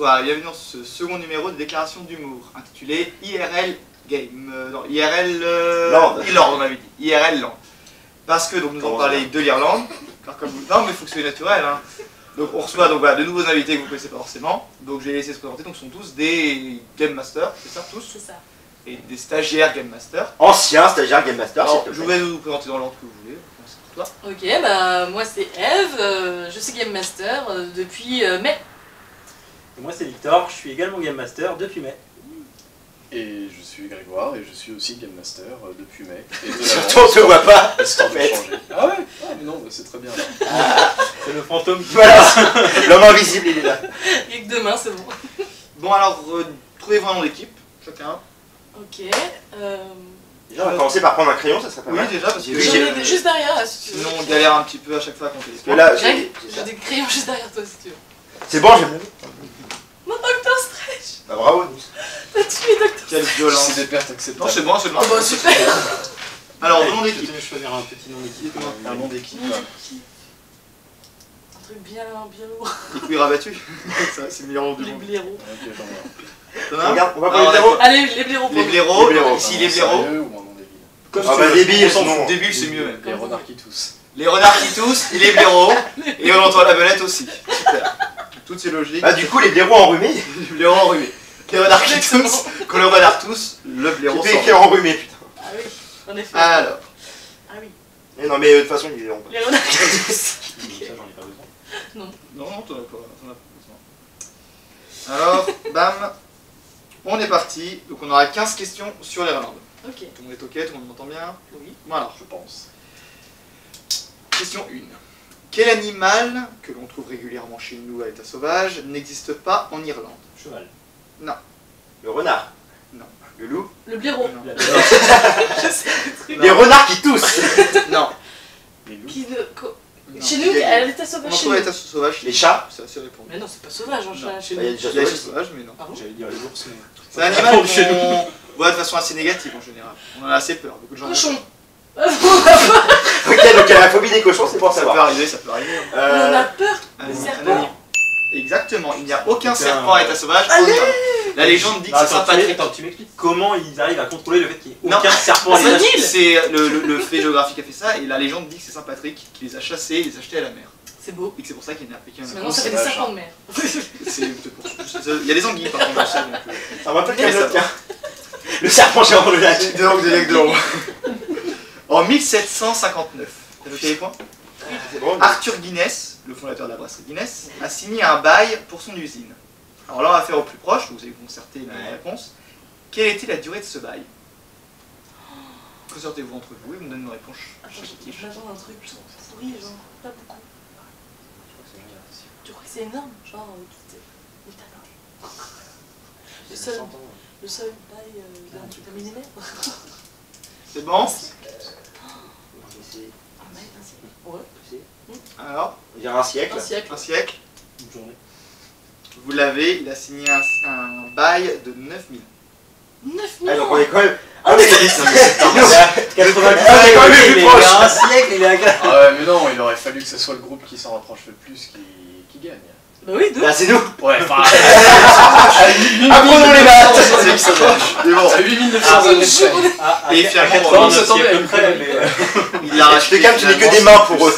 bonsoir et bienvenue dans ce second numéro de déclaration d'humour intitulé IRL Game. Non, IRL Land, on avait dit. IRL Land. Parce que donc, nous allons parler de l'Irlande. Non, mais il faut que ce soit naturel. Hein. Donc on reçoit donc, voilà, de nouveaux invités que vous ne connaissez pas forcément. Donc je vais les laisser se présenter. Donc ce sont tous des Game Masters, c'est ça tous? C'est ça. Et des stagiaires Game Masters. Anciens stagiaires Game Masters. Alors, je vais vous présenter dans l'ordre que vous voulez. Toi. Ok, bah moi c'est Eve, je suis Game Master depuis mai. Et moi c'est Victor, je suis également Game Master depuis mai. Et je suis Grégoire et je suis aussi Game Master depuis mai. Surtout on te voit pas. Histoire de changer. Ah ouais, mais non, c'est très bien là. C'est le fantôme qui passe. L'homme invisible il est là. Et que demain c'est bon. Bon alors, trouvez-vous un nom d'équipe, chacun. Ok. Déjà on va commencer par prendre un crayon, ça serait pas mal. Oui déjà parce que j'en ai juste derrière là si tu veux. sinon on galère un petit peu à chaque fois quand on fait les Là, j'ai des crayons juste derrière toi si tu veux. c'est bon, j'aime bien. Mon Docteur Strange. Bah bravo. T'as tué Docteur Strange. Quelle violence. C'est des pertes acceptables. Non c'est bon, c'est bon. Oh bah super. Alors nom d'équipe. Je vais choisir un petit nom d'équipe. Un nom d'équipe. Un truc bien lourd. Les couilles rabattues. Ça c'est le meilleur nom du Les monde. blaireaux. Ok, j'en ai un. T'en as un? Regarde, on va Alors, pas les blaireaux. Allez, les blaireaux pour Les nous. blaireaux, Les blaireaux. ici les blaireaux. Sérieux ou un nom débile? Ah bah débile, sinon. Débile c'est mieux même. Les renards qui toussent. Les renards qui toussent, et les blaireaux, et on entend la belette aussi. Super. Tout c'est logique. Bah du coup les blaireaux enrhumés. Les blaireaux enrhumés. Les renards qui toussent, quand le renard tousse, le blaireau C'était sort. écrit enrhumé putain. Ah oui, en effet. Alors, Ah oui. Mais non mais de toute façon ils iront pas. Les renards qui toussent. Ça j'en ai pas besoin. non, t'en as pas besoin. Alors, bam, on est parti. Donc on aura 15 questions sur l'Irlande. Ok. Tout le monde est ok, tout le monde m'entend bien? Oui. Voilà. Je pense. Question 1. Quel animal, que l'on trouve régulièrement chez nous à l'état sauvage, n'existe pas en Irlande? Cheval. Le renard. Non. Le loup. Le blaireau. Non. La Je sais le truc. Les renards qui toussent. Non. Les loups. Qui de- co- Non. Chez nous, elle était On sauvage en chez trouve à nous. l'état sauvage. Les chats. C'est assez répandu. Mais non, c'est pas sauvage en chat chez Bah, il y a nous. déjà Il y a sauvage. des sauvages, mais non. Ah bon? J'allais dire les ours mais... C'est un animal Chez nous. qu'on voit de façon assez négative en général. On en a assez peur. Beaucoup de gens ont Cochon. peur. Ok donc il y a la phobie des cochons, c'est pour Ça peut savoir. arriver, ça peut arriver. On en a peur. Un Les animal- serpents. un animal. Exactement, il n'y a aucun Putain. serpent à l'état sauvage en Allez. Irlande. La légende dit que c'est sympathique. Attends, tu m'expliques comment ils arrivent à contrôler le fait qu'il n'y ait Non. aucun serpent à C'est l'étage. nul. C'est le fait géographique qui a fait ça, et la légende dit que c'est Saint Patrick qui les a chassés et les a jetés à la mer. C'est beau. Et que c'est pour ça qu'il y en a qu'il y en a. Maintenant, ça fait des sauvage, serpents de mer. C'est peut-être pour ça. Il y a des anguilles par contre, je sais, donc, Ça va peut-être Mais comme ça le tien. Le serpent géant le lac. des langues, des legs de l'ombre. En 1759, t'as noté les points? C'est bon. Arthur Guinness, le fondateur de la brasserie Guinness, a signé un bail pour son usine. Alors là, on va faire au plus proche, vous allez concerter les bonnes réponses. Quelle était la durée de ce bail? Concertez-vous entre vous et vous me donnez une réponse. Attends, j'attends un truc pourri, genre, pas beaucoup. Tu crois que c'est énorme? Genre, le seul bail d'un millénaire? C'est bon? Un bail d'un siècle? Ouais. Alors, On dirait un siècle. Un siècle. un siècle. Une journée. Vous l'avez, il a signé un bail de 9000. 9000 Ah donc ans. on est quand même. Ah mais C'est 90 Ah, quand même il plus est proche. à un siècle, il est à 4. Ah ouais, mais non, il aurait fallu que ce soit le groupe qui s'en rapproche le plus qui gagne. Bah oui, deux. Bah c'est nous. Ouais, enfin. Apprenons les maths. C'est ça marche. Mais bon, À 8900 années près. Et finalement, on on s'attendait à peu une près, mais... il l'a Je racheté. te calme, tu n'es que finalement. des mains pour eux.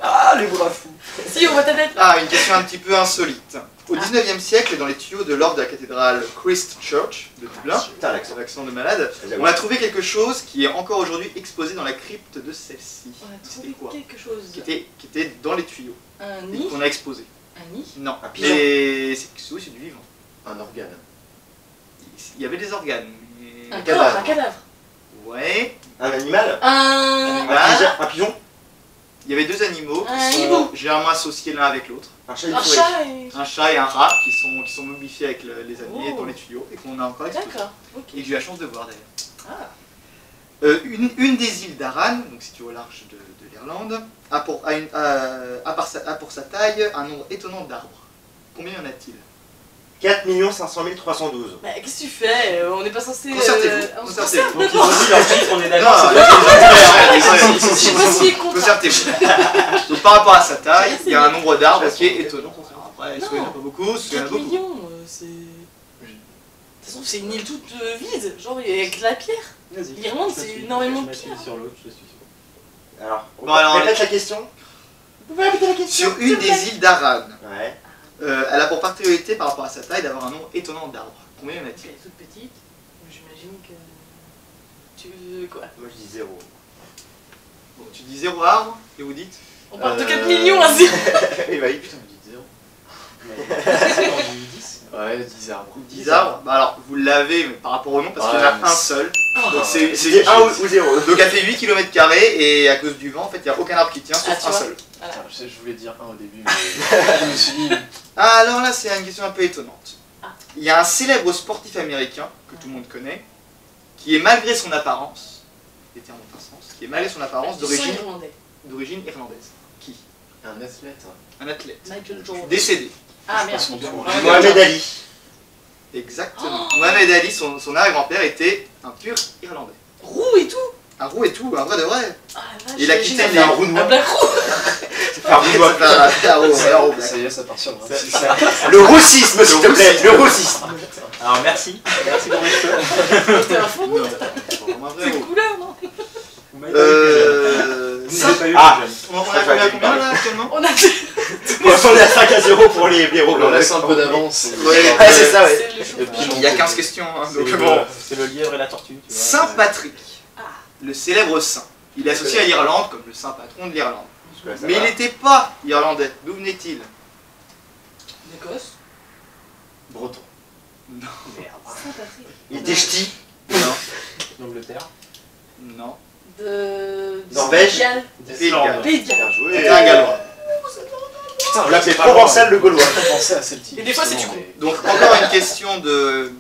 Ah, les bras fous. Si, on voit ta tête. Ah, une question un petit peu insolite. Au 19e siècle, dans les tuyaux de l'orgue de la cathédrale Christ Church de Dublin, Putain l'accent. l'accent de malade, on a trouvé quelque chose qui est encore aujourd'hui exposé dans la crypte de celle-ci. On a C'était trouvé quoi? quelque chose. Qui était dans les tuyaux, Un et nid. qu'on a exposé. Un nid. Non, Un pigeon. mais oui, c'est du vivant. Un organe. Il y avait des organes. mais- Un cadavre. corps, un cadavre. Ouais, Un animal. Un. Ah. Un pigeon. il y avait deux animaux Un qui hibou. sont généralement associés l'un avec l'autre. Un chat. Un chat et. Un chat et un rat qui sont momifiés avec les années Oh. dans les tuyaux et qu'on a encore exposé. D'accord, ok. Et que j'ai eu la chance de voir d'ailleurs. Ah. Une des îles d'Aran, donc située au large de l'Irlande, a pour sa taille un nombre étonnant d'arbres. Combien y en a-t-il? 4 500 312. Bah, qu'est-ce que tu fais? On n'est pas censé. Concertez-vous, On se concertez-vous. concerte Donc ils d'abord. ont dit leur chiffre, on est Non, d'accord. Je sais pas si est contre. concertez-vous. Donc par rapport à sa taille, il y a un nombre d'arbres qui est étonnant. Ouais, soit il n'y en a pas beaucoup, soit il y en a 4 beaucoup. millions, c'est... De toute façon, c'est une île toute vide, genre il y a que de la pierre. Vas-y. L'Irlande, Je c'est suis- énormément de je suis pierre. sur l'autre, je suis sur. Alors, Bon, alors, répète la question. Vous pouvez répéter la question Sur une des îles d'Aran, Ouais. elle a pour particularité par rapport à sa taille d'avoir un nombre étonnant d'arbres. Combien y en Elle a-t-il? est toute petite, j'imagine que... Tu veux quoi? Moi je dis 0. Bon, tu dis 0 arbre, et vous dites On part de 4 millions à 0. Et bah, Putain, on dit 0. On dit 10. Ouais, 10 arbres. 10 arbres. Bah alors, vous l'avez, mais par rapport au nom, parce qu'il y en a Ouais, un seul. Donc c'est c'était 1 ou 0. Donc elle fait 8 km, et à cause du vent, en fait, il n'y a aucun arbre qui tient, Ah, sauf tu un vois. seul. Voilà. Putain, je voulais dire 1 au début, mais je me suis dit. Ah, alors là, c'est une question un peu étonnante. Ah. Il y a un célèbre sportif américain, que tout le monde connaît, qui est malgré son apparence, les termes ont un sens, qui est malgré son apparence Du sang d'origine irlandaise. Qui? Un athlète. Un athlète. Michael Jordan. Décédé. Ah merde. Son tour. Mohamed Ali. Exactement. Mohamed Ali, son arrière-grand-père, était un pur Irlandais. Roux et tout. Un roux et tout, un vrai de vrai. Ah la vache. Il a j'imagine quitté un les black- roux noirs. Un black roux. Ça y est, ça part sur le racisme. Le roussisme, s'il te plaît. Le roussisme. Alors merci pour mes cheveux. T'es un fou. Non, vraiment un vrai C'est roux. couleur, non? Vous m'avez pas eu Ça- plus jeune. Vous m'avez pas eu Ah. plus jeune. On a combien là actuellement? On a On est à 5 à 0 pour les roues. On laisse un peu d'avance. Ouais. Ah, c'est ça, ouais. C'est le Et puis, chauffeur. Il y a 15 questions, hein, C'est donc le- bon. C'est le lièvre et la tortue. tu vois. Saint Patrick, Ah. le célèbre saint. Il est associé à l'Irlande comme le saint patron de l'Irlande. Ça Mais il va. n'était pas irlandais. D'où venait-il? L'Écosse. Breton. Non. Saint-Patrick. Il était ch'ti. Non. L'Angleterre. Non. De... Norvège. Galles. Pays de Galles. Pays de Galles. Bien joué. C'était un Gallois. Putain, On l'appelait c'est pas loin. Provençal le Gaulois. Je pensais à Celtic. Et des fois, c'est justement, du mais- Donc encore une question de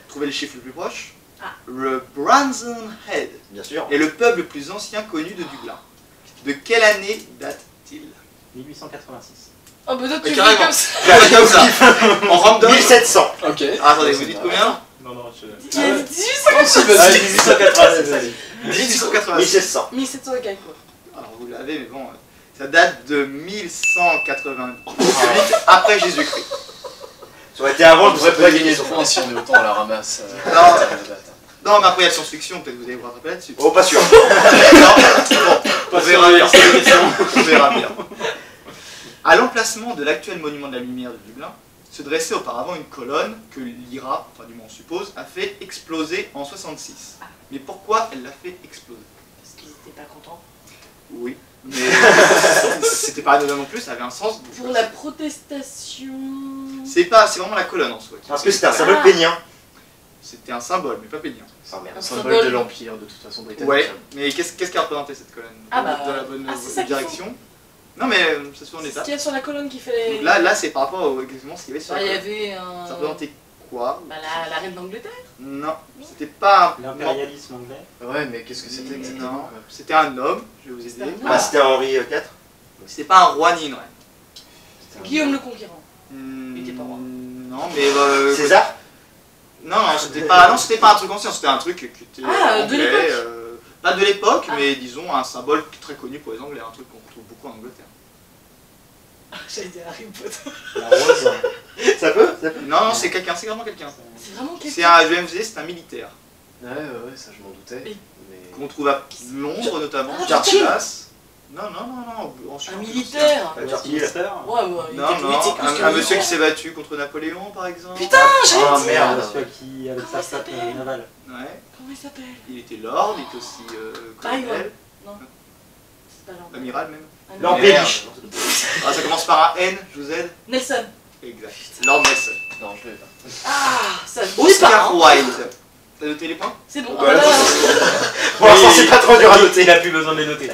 trouver le chiffre le plus proche. Ah. Le Branston Head Bien sûr. est le pub le plus ancien connu de Dublin. De quelle année date-t-il? 1886. Oh bah toi tu Mais fais carrément. comme ça. Comme ça. En random. 1700. Ok. Ah, attendez, vous dites combien? Non, non, je... Il a dit 1800. Ah, 1886, allez. 1886. 1700. 1700 et quelques quoi. Alors vous l'avez, mais bon, ça date de 1188 après Jésus-Christ. Ça aurait été avant, je On pourrais devrait pas pas gagner gagner son son point si on est autant à la ramasse. Non. Non, mais après il y a science-fiction, peut-être vous allez vous rattraper là-dessus. Oh, pas sûr. Non, bon, on verra bien. On verra bien. À l'emplacement de l'actuel monument de la lumière de Dublin, se dressait auparavant une colonne que l'IRA, enfin du moins on suppose, a fait exploser en 66. Mais pourquoi elle l'a fait exploser? Parce qu'ils étaient pas contents. Oui, mais c'était pas anodin non plus, ça avait un sens. Pour la protestation... C'est vraiment la colonne en soi. Parce que c'était un symbole Ah. pénien. C'était un symbole, mais pas pénien. Oh merde. Un symbole. symbole de l'Empire, de toute façon, britannique. Ouais, mais qu'est-ce qu'elle représentait cette colonne? Ah bah, Dans la bonne c'est ça qu'il direction. Non mais ça se fait en C'est ce état. qu'il y a sur la colonne qui fait les... Donc là c'est par rapport au exactement ce qu'il y avait sur Bah, la il y colonne. avait un... Ça représentait quoi? Bah la reine d'Angleterre. Non, c'était pas un... L'impérialisme anglais. Ouais, mais qu'est-ce que c'était exactement Non, quoi c'était un homme, je vais vous C'était aider. un Bah, c'était Henri IV. C'était pas un roi ni une reine. Guillaume le Conquérant. Il était pas roi. Non mais... César. Non, c'était pas un truc ancien, c'était un truc qui était Ah, de anglais, l'époque. pas de l'époque, Ah. mais disons un symbole très connu pour les Anglais, un truc qu'on retrouve beaucoup en Angleterre. J'allais dire Harry Potter. La rose. Ça peut. Non, non, c'est quelqu'un, c'est vraiment quelqu'un. C'est vraiment C'est quelqu'un. un, je vais me dire, c'est un militaire. Ouais, ça je m'en doutais. Mais- Mais. Qu'on trouve à Londres notamment, Ah, Churchill. Churchill. Non, ensuite, Un on trouve militaire. Churchill. Westminster. Ouais, ouais, il Non, était politique plus que un monsieur qui militaire. s'est battu contre Napoléon par exemple. Putain, j'allais Ah, dire. merde. Celui qui avec Comment sa flotte il s'appelle navale. Ouais, Comment il s'appelle? il était lord, il était aussi colonel, Byron. Non. C'est pas l'Angleterre. amiral même. Ah, non. L'Empéliche. Ah, ça commence par un N, je vous aide. Nelson. Exact. Lord Nelson. Non, je l'avais pas. Ah, ça me dit Oscar pas. hein. Wilde. T'as noté les points? C'est bon. Ouais, Ah, là, là. Pour l'instant, c'est pas trop dur à noter. Il a plus besoin de les noter.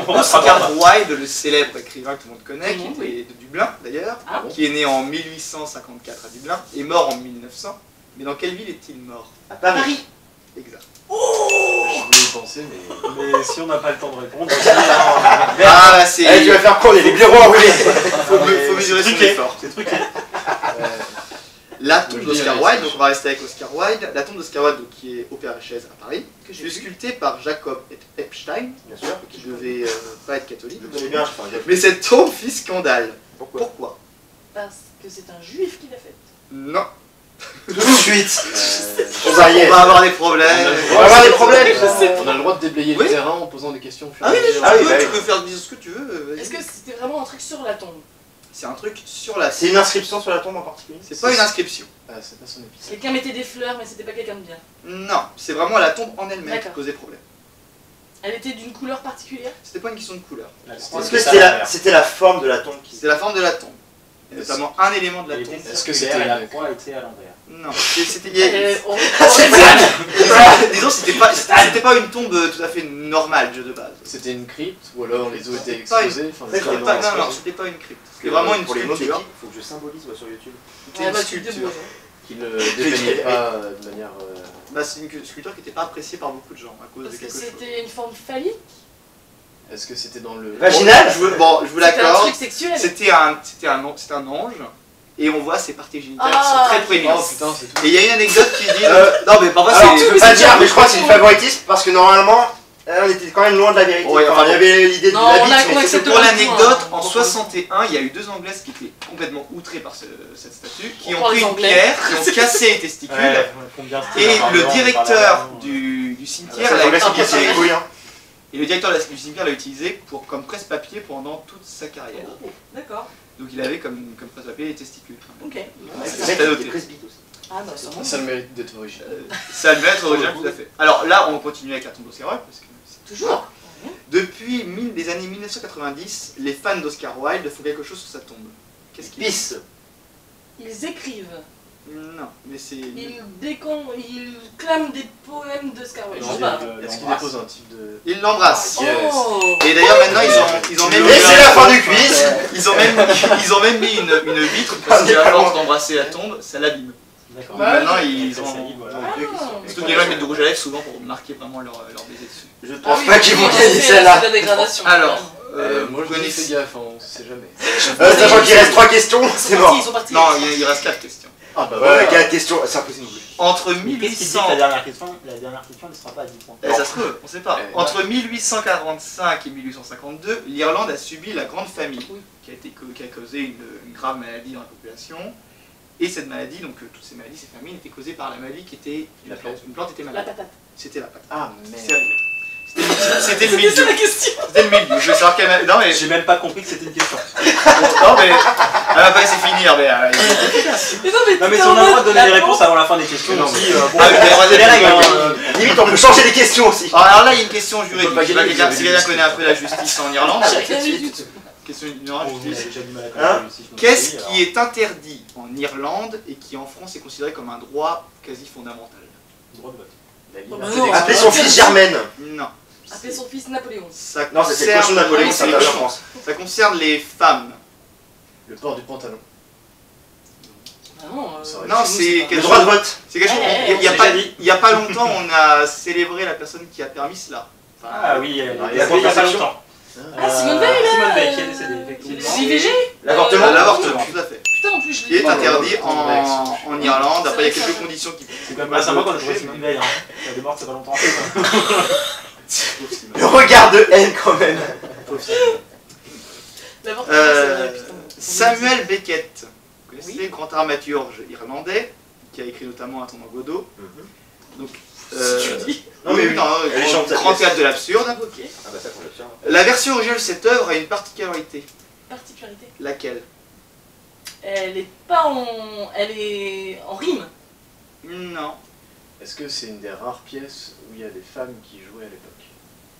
Oscar Wilde, le célèbre écrivain que tout le monde connaît, qui Mhm, était de Dublin d'ailleurs, Ah bon. qui est né en 1854 à Dublin et mort en 1900. Mais dans quelle ville est-il mort? À Paris. Paris. Exact. Je voulais y penser, mais. Mais si on n'a pas le temps de répondre, Ah bah c'est... Eh, tu vas faire quoi? Il y a des bureaux à rouler. faut mesurer son effort. c'est truqué. La tombe Je d'Oscar dirais, Wilde, donc on va rester avec Oscar Wilde. La tombe d'Oscar Wilde, donc, qui est au Père-Lachaise à Paris, Que j'ai fut vu. sculptée par Jacob Epstein, Bien sûr. qui devait pas être catholique. Je connais bien, je fais un gaffe. Mais cette tombe fit scandale. Pourquoi? Pourquoi? parce que c'est un juif qui l'a faite. Non. Tout de suite. On va avoir des problèmes. On va avoir des problèmes. On a le droit de déblayer Oui. le terrain en posant des questions. au fur et Ah oui, à mesure. Ah oui, bah tu oui. peux faire dire ce que tu veux. vas-y. Est-ce que c'était vraiment un truc sur la tombe? C'est un truc sur la... C'est une inscription sur la tombe en particulier? C'est pas une inscription. Ah, c'est pas son épisode. Quelqu'un mettait des fleurs, mais c'était pas quelqu'un de bien. Non, c'est vraiment la tombe en elle-même qui D'accord. posait problème. Elle était d'une couleur particulière? C'était pas une question de couleur. Est-ce que c'était la forme de la tombe qui... C'est la forme de la tombe. Et notamment un élément de la tombe. Est-ce que c'était la croix était à l'envers? Non, c'était... On- Disons, c'était pas une tombe tout à fait normale, jeu de base. C'était une crypte ou alors les os étaient Pas une- exposés? Enfin, C'était vraiment pas- Non, exposés. non, c'était pas une crypte. C'était vraiment une Pour les mots sculpture. il faut que je symbolise moi, sur YouTube. C'était Ouais, une bah, tu te sculpture. débrouilles. Qui ne dépeignait pas de manière. Bah, c'est une sculpture qui n'était pas appréciée par beaucoup de gens à cause Parce de que quelque chose. c'était une forme phallique? Est-ce que c'était dans le. Vaginal? Bon, je vous C'était un l'accorde. truc sexuel? C'était un ange. Et on voit ses parties génitales qui Ah, sont très proéminentes. Oh putain, c'est tout. Et il y a une anecdote qui dit... Non mais parfois Alors, c'est... je peux pas dire, mais je crois que c'est du favoritisme parce que normalement, on était quand même loin de la vérité. Ouais, Enfin, il y avait l'idée de Non, la on a- bite, on mais a- c'est accepte Pour pas l'anecdote, tout, hein. en 61, il y a eu deux Anglaises qui étaient complètement outrées par cette statue, qui On ont prend pris les une Anglais. pierre, qui ont cassé les testicules, et le directeur du cimetière c'est l'a la qui casse les utilisé. couilles. Hein. Et le directeur du cimetière l'a utilisé comme presse-papier pendant toute sa carrière. Oh, d'accord. Donc il avait comme presse-papier les testicules. Ok. C'est à noter. Ah bah ça monte. Ça le mérite d'être original. Ça le met être original, tout à fait. Alors là, on continue avec la tombe d'Oscar Wilde, parce que c'est Toujours. depuis les années 1990, les fans d'Oscar Wilde font quelque chose sur sa tombe. Qu'est-ce qu'ils Pisse. Ils écrivent. Non, mais c'est... Ils clament des poèmes de Scar Wilde. Je sais pas. Est-ce qu'il dépose un type de. Ils l'embrassent. Yes. Oh. Et d'ailleurs maintenant ils ont même Et c'est la fin du quiz. ils ont même mis une vitre parce que à force d'embrasser la tombe, ça l'abîme. D'accord. Bah, Maintenant ils ont voilà. surtout que les gens mettent du rouge à lèvres souvent pour marquer vraiment leur baiser dessus. Je Ah pense oui, pas qu'ils vont oui, gagner c'est celle-là. la dégradation. Alors, Moi vous je dis connaissez- fais gaffe, hein, on sait jamais. Sachant qu'il reste 3 questions, c'est mort. Ils sont partis. non, il reste 4 questions. Ah bah Ouais, 4 questions, c'est impossible. Entre Mais qu'est-ce qui dit 1800 que la dernière question ne sera pas à 10 points? ça se peut, on sait pas. Eh, Entre 1845 et 1852, l'Irlande a subi la Grande Famine, Oui. qui a causé une grave maladie dans la population. Et cette maladie, donc toutes ces maladies, ces famines, étaient causées par la maladie qui était une plante. Une plante était La malade. patate. C'était la patate. Ah C'est merde. arrivé. C'était le C'est milieu. ça la question. C'était le milieu. Je veux savoir quelle maladie. Non mais, J'ai même pas compris que c'était une question. non, mais elle va pas laisser finir. Mais, Mais Non mais si on a le droit de donner des réponses avant la fin des questions Non, aussi, bon, Ah oui, mais c'est les règles. Limite, on peut changer les questions aussi. alors là, il y a une question juridique. On peut pas Je sais pas gagner, quelqu'un- vous si avez quelqu'un dit. connaît un peu la justice en Irlande. J'ai rien vu du tout. Question ignorante, Bon, justice. j'ai déjà du mal à Hein comprendre aussi, je me Qu'est-ce suis dit, qui est interdit en Irlande et qui en France est considéré comme un droit quasi fondamental? alors, droit de vote. La Oh, liberté bah non. d'expression. Appeler son fils Germaine. Non. Appeler son fils Napoléon. Ça Non, c'était le cochon de concerne... Napoléon, oui, ça c'est le va en cochon. France. Ça concerne les femmes. Le port du pantalon. Ah non, Ça aurait Non, chez nous, c'est pas- quelque Le droit de vote. C'est quelque chose. Eh, Il y a c'est pas, déjà dit. il y a pas longtemps, on a célébré la personne qui a permis cela. Enfin, Ah oui, il y a il y a pas contraception. longtemps. Ah, Simone Veil, là. Simone Veil qui est décédée, effectivement. l'IVG. L'avortement. L'avortement, tout à fait. Putain, en plus je Qui est l'ai. interdit en Irlande. Après, il y a C'est quelques ça. conditions qui. C'est quand même sympa qu'on a trouvé Simone Veil. Elle est morte il y a pas longtemps. Le regard de haine quand même. L'avortement, c'est vrai, putain. Samuel Beckett, vous connaissez, Oui. grand dramaturge irlandais, qui a écrit notamment Un tournant Godot. Donc, Tu dis. Non, mais oui. non, Elle est chante, sa grand pièce. théâtre de l'absurde. Ok. Ah bah ça qu'on l'obtient. La version originale de cette œuvre a une particularité. Particularité. Laquelle? Elle est pas en. Elle est en rime. Non. Est-ce que c'est une des rares pièces où il y a des femmes qui jouaient à l'époque?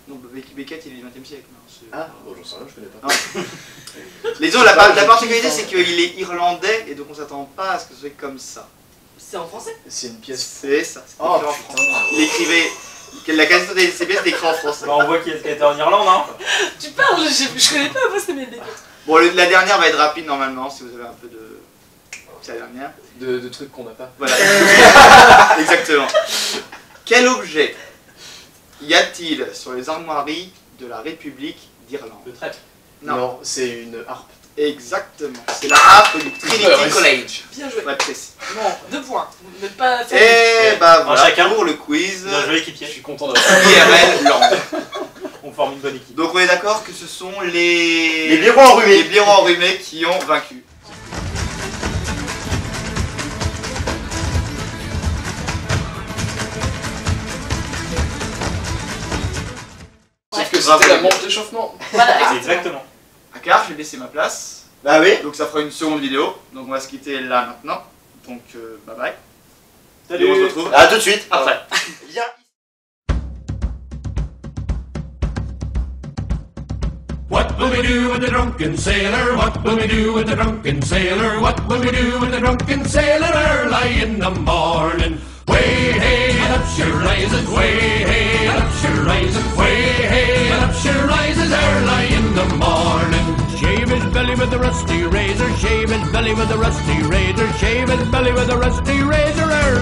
Non, Beckett, il est du XXe siècle. Non, c'est- Ah, bon, j'en sais rien, je connais pas. Disons, la particularité, c'est qu'il est irlandais et donc on s'attend pas à ce que ce soit comme ça. C'est en français. C'est une pièce. C'est ça. C'est Oh écrit en putain. français. Il écrivait. La quasi-totalité de ses pièces est écrite en français. Bah, on voit qu'il était en Irlande, hein. Tu parles, je connais pas, moi c'est mes débats. Bon, la dernière va être rapide normalement si vous avez un peu de. C'est la dernière. De trucs qu'on n'a pas. Voilà. Exactement. Quel objet y a-t-il sur les armoiries de la République d'Irlande? Le trèfle. Non. C'est une harpe. Exactement. C'est la harpe du Trinity College. Bien joué. Pas précis. Bon, 2 points. Vous n'êtes pas. Et bah voilà chacun. pour le quiz Bien joué, Je équipier. suis content d'avoir. IRL Land. On forme une bonne équipe. Donc on est d'accord que ce sont les Les blaireaux enrhumés. les blaireaux enrhumés qui ont vaincu. bravo, c'était la les gars. manche d'échauffement. Voilà, C'est exactement. exactement. Akar, je vais laisser ma place. Bah oui. Donc ça fera une seconde vidéo. Donc on va se quitter là maintenant. Donc bye bye. Salut. Et on se retrouve À tout de suite. après. Viens. What will we do with the drunken sailor? What will we do with the drunken sailor? What will we do with the drunken sailor early in the morning? Way hey and up she rises, way hey and up she rises, way hey and up she rises early in the morning. Shave his belly with a rusty razor, shave his belly with a rusty razor, shave his belly with a rusty razor early